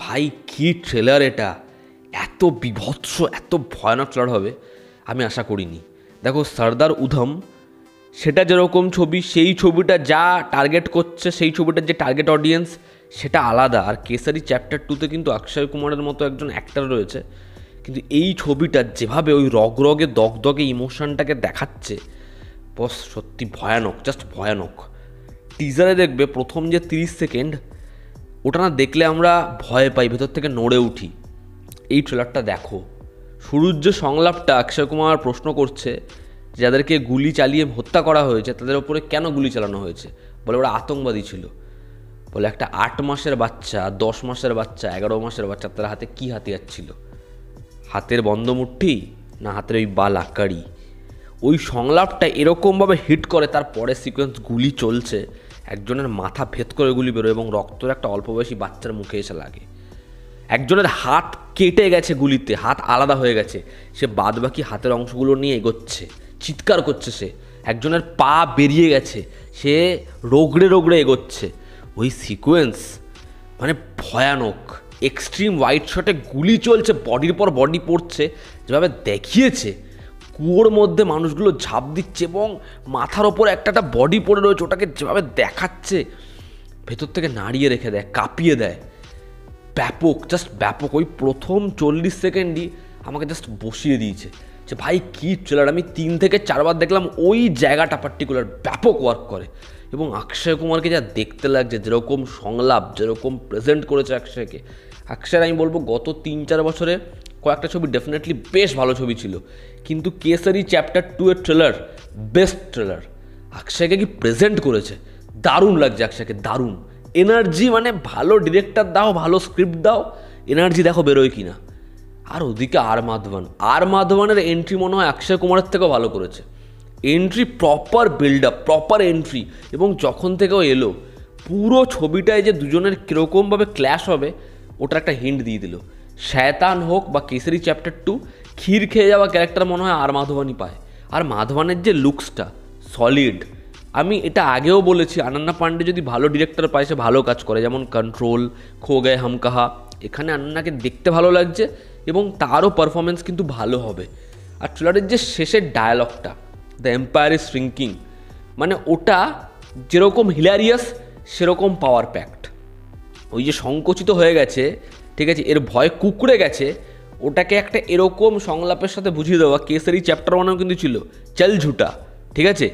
ভাই কী ট্রেলার এটা! এত বীভৎস, এত ভয়ানক ট্রেলার হবে আমি আশা করিনি। দেখো, সর্দার উধম সেটা যেরকম ছবি, সেই ছবিটা যা টার্গেট করছে, সেই ছবিটার যে টার্গেট অডিয়েন্স সেটা আলাদা। আর কেসারি চ্যাপ্টার 2-তে কিন্তু অক্ষয় কুমারের মতো একজন অ্যাক্টার রয়েছে, কিন্তু এই ছবিটা যেভাবে ওই রগরগে দগদগে ইমোশনটাকে দেখাচ্ছে, বস সত্যি ভয়ানক, জাস্ট ভয়ানক। টিজারে দেখবে প্রথম যে 30 সেকেন্ড, ওটা না দেখলে আমরা ভয় পাই, ভেতর থেকে নড়ে উঠি। এই ট্রেলারটা দেখো, শুরুর যে সংলাপটা অক্ষয় কুমার প্রশ্ন করছে যাদেরকে গুলি চালিয়ে হত্যা করা হয়েছে তাদের ওপরে কেন গুলি চালানো হয়েছে, বলে ওরা আতঙ্কবাদী ছিল। বলে একটা 8 মাসের বাচ্চা, 10 মাসের বাচ্চা, 11 মাসের বাচ্চা, তার হাতে কী হাতিয়ার ছিল? হাতের বন্ধমুঠি না হাতের ওই লাকাড়ি? ওই সংলাপটা এরকমভাবে হিট করে, তার পরের সিকোয়েন্স গুলি চলছে, একজনের মাথা ভেদ করে গুলি বেরোয় এবং রক্তর একটা অল্প বয়সী বাচ্চার মুখে এসে লাগে। একজনের হাত কেটে গেছে গুলিতে, হাত আলাদা হয়ে গেছে, সে বাদবাকি হাতের অংশগুলো নিয়ে এগোচ্ছে, চিৎকার করছে সে। একজনের পা বেরিয়ে গেছে, সে রোগড়ে রোগড়ে এগোচ্ছে। ওই সিকোয়েন্স মানে ভয়ানক। এক্সট্রিম ওয়াইড শটে গুলি চলছে, বডির পর বডি পড়ছে, যেভাবে দেখিয়েছে কুয়োর মধ্যে মানুষগুলো ঝাঁপ দিচ্ছে এবং মাথার ওপর একটা বডি পড়ে রয়েছে, ওটাকে যেভাবে দেখাচ্ছে ভেতর থেকে নাড়িয়ে রেখে দেয়, কাঁপিয়ে দেয়। ব্যাপক, জাস্ট ব্যাপক। ওই প্রথম 40 সেকেন্ডই আমাকে জাস্ট বসিয়ে দিয়েছে যে ভাই কী ট্রেলার। আমি 3 থেকে 4 বার দেখলাম, ওই জায়গাটা পার্টিকুলার ব্যাপক ওয়ার্ক করে। এবং অক্ষয় কুমারকে যা দেখতে লাগছে, যেরকম সংলাপ, যেরকম প্রেজেন্ট করেছে অক্ষয়ের আমি বলবো গত 3-4 বছরে কয়েকটা ছবি ডেফিনেটলি বেশ ভালো ছবি ছিল, কিন্তু কেসারি চ্যাপ্টার 2 এর ট্রেলার বেস্ট ট্রেলার। অক্ষয়কে কি প্রেজেন্ট করেছে, দারুণ লাগছে অক্ষয়কে, দারুণ এনার্জি। মানে ভালো ডিরেক্টর দাও, ভালো স্ক্রিপ্ট দাও, এনার্জি দেখো বেরোয় কিনা। আর ওদিকে আর মাধবনের এন্ট্রি মনে হয় অক্ষয় কুমারের থেকেও ভালো করেছে। Entry proper build up, proper entry. এবং যখন থেকে ও এলো, পুরো ছবিটায় যে দুজনের কীরকমভাবে ক্ল্যাশ হবে ওটার একটা হিন্ট দিয়ে দিল। শয়তান হোক বা কেসারি চ্যাপ্টার 2, ক্ষীর খেয়ে যাওয়া ক্যারেক্টার মনে হয় আর মাধবনই পায়। আর মাধবনের যে লুকসটা সলিড, আমি এটা আগেও বলেছি, অনন্যা পান্ডে যদি ভালো ডিরেক্টর পায় সে ভালো কাজ করে, যেমন কন্ট্রোল, খো গায়ে হাম কাহা। এখানে অনন্যাকে দেখতে ভালো লাগছে এবং তারও পারফরমেন্স কিন্তু ভালো হবে। আর ট্রেলারের যে শেষের ডায়ালগটা, দ্য এম্পায়ার ইজ শ্রিঙ্কিং, মানে ওটা যেরকম হিলারিয়াস সেরকম পাওয়ার প্যাক্ট। ওই যে সংকুচিত হয়ে গেছে, ঠিক আছে, এর ভয় কুকড়ে গেছে, ওটাকে একটা এরকম সংলাপের সাথে বুঝিয়ে দেওয়া। কেসারি চ্যাপ্টার 1-এও কিন্তু ছিল চল ঝুটা, ঠিক আছে,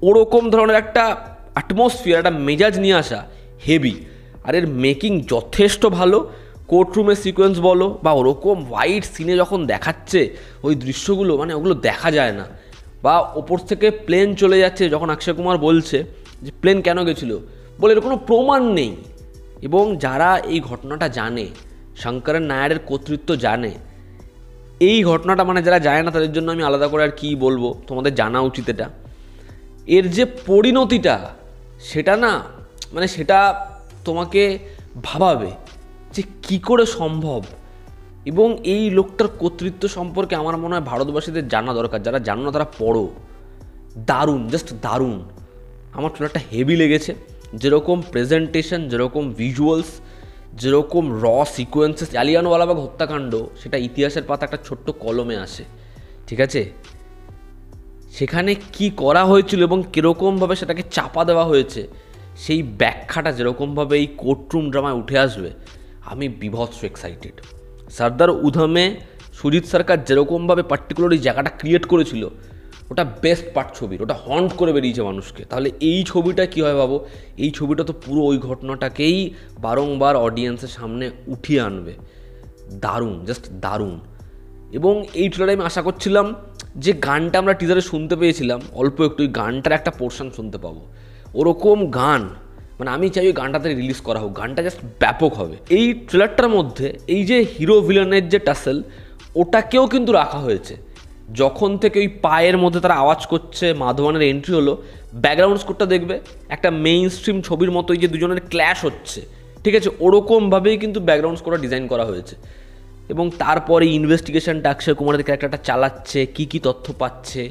ওরকম ধরনের একটা অ্যাটমসফিয়ার, একটা মেজাজ নিয়ে আসা হেভি। আর এর মেকিং যথেষ্ট ভালো। কোর্টরুমের সিকোয়েন্স বলো বা ওরকম হোয়াইট সিনে যখন দেখাচ্ছে ওই দৃশ্যগুলো, মানে ওগুলো দেখা যায় না। বা ওপর থেকে প্লেন চলে যাচ্ছে, যখন অক্ষয় কুমার বলছে যে প্লেন কেন গেছিলো, বলে এর কোনো প্রমাণ নেই। এবং যারা এই ঘটনাটা জানে, শঙ্করের নায়ারের কর্তৃত্ব জানে, এই ঘটনাটা মানে যারা জানে না তাদের জন্য আমি আলাদা করে আর কী বলবো, তোমাদের জানা উচিত এটা। এর যে পরিণতিটা সেটা না, মানে সেটা তোমাকে ভাবাবে যে কী করে সম্ভব। এবং এই লোকটার কর্তৃত্ব সম্পর্কে আমার মনে হয় ভারতবাসীদের জানা দরকার, যারা জানো না তারা পড়ো। দারুণ, জাস্ট দারুণ। আমার ট্রেলারটা হেভি লেগেছে, যেরকম প্রেজেন্টেশন, যেরকম ভিজুয়ালস, যেরকম র সিকোয়েন্সেস। জালিয়ানওয়ালাবাগ হত্যাকাণ্ড সেটা ইতিহাসের পাতা একটা ছোট্ট কলমে আসে, ঠিক আছে, সেখানে কি করা হয়েছিল এবং কীরকমভাবে সেটাকে চাপা দেওয়া হয়েছে, সেই ব্যাখ্যাটা যেরকমভাবে এই কোর্টরুম ড্রামায় উঠে আসবে, আমি বিভৎস এক্সাইটেড। সর্দার উধমে সুজিত সরকার যেরকমভাবে পার্টিকুলার এই জায়গাটা ক্রিয়েট করেছিল, ওটা বেস্ট পার্ট ছবির, ওটা হন্ট করে বেরিয়েছে মানুষকে। তাহলে এই ছবিটা কী হয় ভাবো, এই ছবিটা তো পুরো ওই ঘটনাটাকেই বারংবার অডিয়েন্সের সামনে উঠিয়ে আনবে। দারুণ, জাস্ট দারুণ। এবং এই ট্রেলারে আমি আশা করছিলাম যে গানটা আমরা টিজারে শুনতে পেয়েছিলাম অল্প একটু, ওই গানটার একটা পোর্শন শুনতে পাবো। ওরকম গান, মানে আমি চাই ওই গানটাতে রিলিজ করা হোক, গানটা জাস্ট ব্যাপক হবে। এই ট্রেলারটার মধ্যে এই যে হিরো ভিলেনের যে টাসেল, ওটাকেও কিন্তু রাখা হয়েছে। যখন থেকে ওই পায়ের মধ্যে তারা আওয়াজ করছে, মাধবনের এন্ট্রি হলো, ব্যাকগ্রাউন্ড স্কোরটা দেখবে একটা মেইন স্ট্রিম ছবির মতো, এই যে দুজনের ক্ল্যাশ হচ্ছে, ঠিক আছে, ওরকমভাবেই কিন্তু ব্যাকগ্রাউন্ড স্কোরটা ডিজাইন করা হয়েছে। এবং তারপরে ইনভেস্টিগেশনটা অক্ষয় কুমারের ক্যারেক্টারটা চালাচ্ছে, কী তথ্য পাচ্ছে,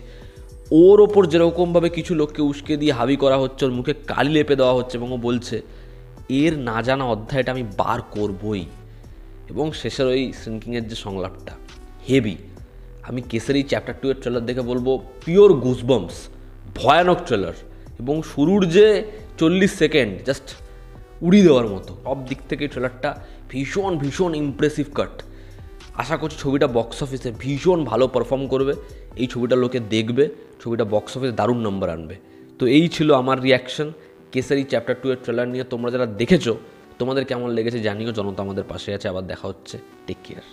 ওর ওপর যেরকমভাবে কিছু লোককে উস্কে দিয়ে হাবি করা হচ্ছে, ওর মুখে কালি লেপে দেওয়া হচ্ছে এবং ও বলছে এর না জানা অধ্যায়টা আমি বার করবই। এবং শেষের ওই শ্রিঙ্কিংয়ের যে সংলাপটা হেভি। আমি কেসারি চ্যাপ্টার 2 এর ট্রেলার দেখে বলবো পিওর গুজবাম্পস, ভয়ানক ট্রেলার। এবং শুরুর যে 40 সেকেন্ড জাস্ট উড়িয়ে দেওয়ার মতো, সব দিক থেকে ট্রেলারটা ভীষণ ভীষণ ইমপ্রেসিভ কাট। আশা করছি ছবিটা বক্স অফিসে ভীষণ ভালো পারফর্ম করবে, এই ছবিটা লোকে দেখবে, ছবিটা বক্স অফিসে দারুণ নম্বর আনবে। তো এই ছিল আমার রিয়াকশন কেসারি চ্যাপ্টার 2 এর ট্রেলার নিয়ে। তোমরা যারা দেখেছো তোমাদের কেমন লেগেছে জানিও। জনতা আমাদের পাশে আছে, আবার দেখা হচ্ছে, টেক কেয়ার।